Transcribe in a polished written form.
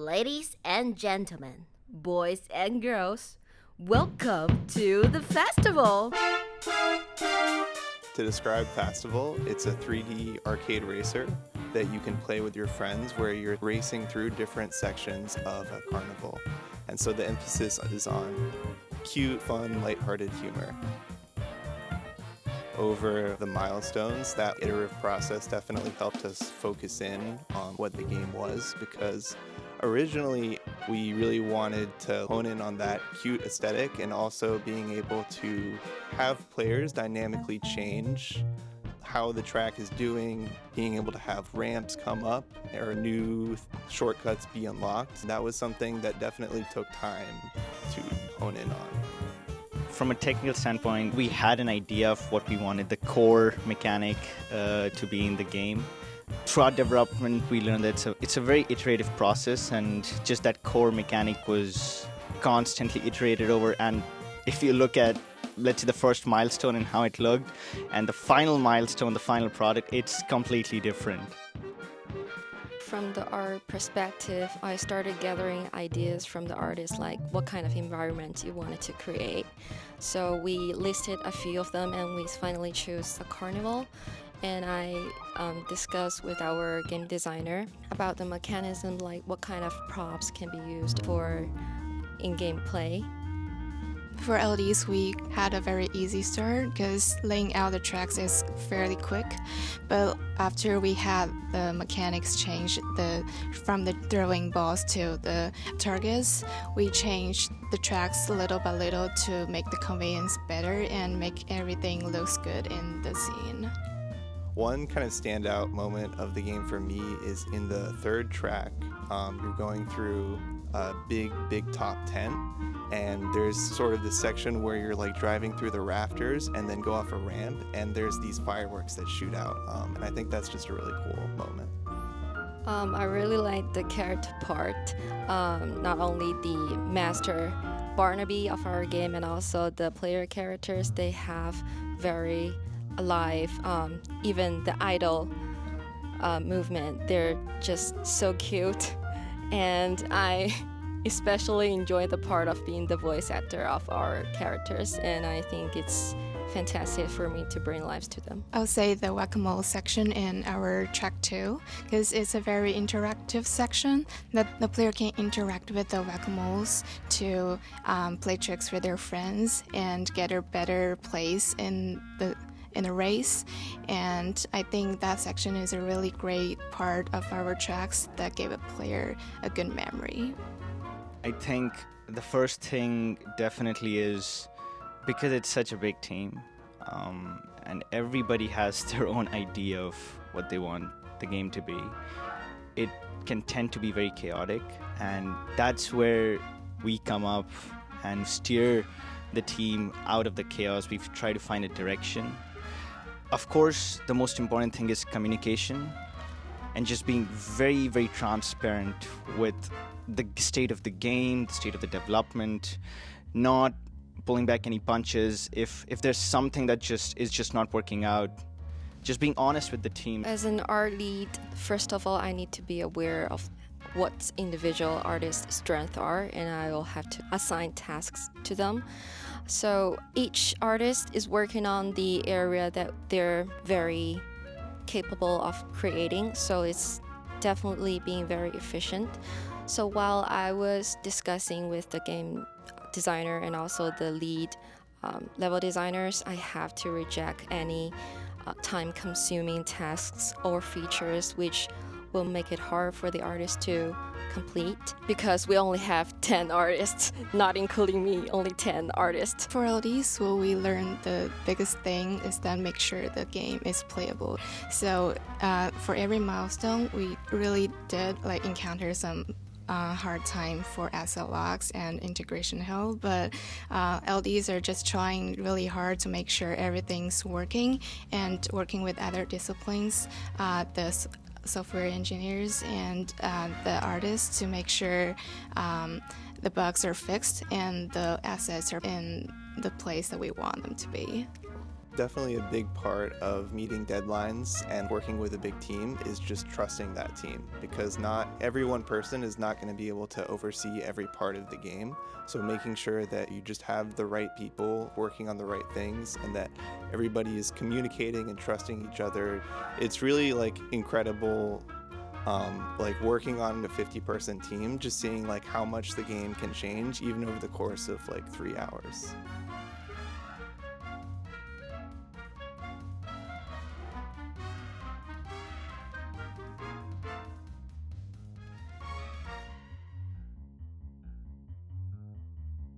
Ladies and gentlemen, boys and girls, welcome to the festival! To describe Fastival, it's a 3D arcade racer that you can play with your friends where you're racing through different sections of a carnival. And so the emphasis is on cute, fun, lighthearted humor. Over the milestones, that iterative process definitely helped us focus in on what the game was, because originally we really wanted to hone in on that cute aesthetic and also being able to have players dynamically change how the track is doing, being able to have ramps come up or new shortcuts be unlocked. That was something that definitely took time to hone in on. From a technical standpoint, we had an idea of what we wanted the core mechanic to be in the game. Throughout development, we learned that it's a very iterative process, and just that core mechanic was constantly iterated over. And if you look at, let's say, the first milestone and how it looked, and the final milestone, the final product, it's completely different. From the art perspective, I started gathering ideas from the artists, like what kind of environment you wanted to create. So we listed a few of them and we finally chose a carnival. And I discussed with our game designer about the mechanism, like what kind of props can be used for in-game play. For LDs, we had a very easy start because laying out the tracks is fairly quick. But after we had the mechanics change from the throwing balls to the targets, we changed the tracks little by little to make the conveyance better and make everything looks good in the scene. One kind of standout moment of the game for me is in the third track. You're going through a big top tent, and there's sort of this section where you're like driving through the rafters and then go off a ramp, and there's these fireworks that shoot out, and I think that's just a really cool moment. I really like the character part, not only the master Barnaby of our game and also the player characters. They have very alive, even the idol movement, they're just so cute, and I especially enjoy the part of being the voice actor of our characters, and I think it's fantastic for me to bring lives to them. I'll say the whack-a-mole section in our track 2, because it's a very interactive section that the player can interact with the whack-a-moles to play tricks with their friends and get a better place in a race, and I think that section is a really great part of our tracks that gave a player a good memory. I think the first thing definitely is because it's such a big team, and everybody has their own idea of what they want the game to be. It can tend to be very chaotic, and that's where we come up and steer the team out of the chaos. We've tried to find a direction. Of course, the most important thing is communication and just being very, very transparent with the state of the game, the state of the development, not pulling back any punches. If there's something that is just not working out, just being honest with the team. As an art lead, first of all, I need to be aware of what individual artists' strengths are, and I will have to assign tasks to them. So each artist is working on the area that they're very capable of creating, so it's definitely being very efficient. So while I was discussing with the game designer and also the lead level designers, I have to reject any time-consuming tasks or features which will make it hard for the artist to complete, because we only have 10 artists, not including me, only 10 artists. For LDs, what we learned the biggest thing is that make sure the game is playable. So for every milestone, we really did encounter some hard time for asset locks and integration help, but LDs are just trying really hard to make sure everything's working and working with other disciplines, the software engineers and the artists, to make sure the bugs are fixed and the assets are in the place that we want them to be. Definitely a big part of meeting deadlines and working with a big team is just trusting that team, because not every one person is not going to be able to oversee every part of the game. So making sure that you just have the right people working on the right things and that everybody is communicating and trusting each other. It's really like incredible, like working on a 50-person team, just seeing like how much the game can change even over the course of like 3 hours.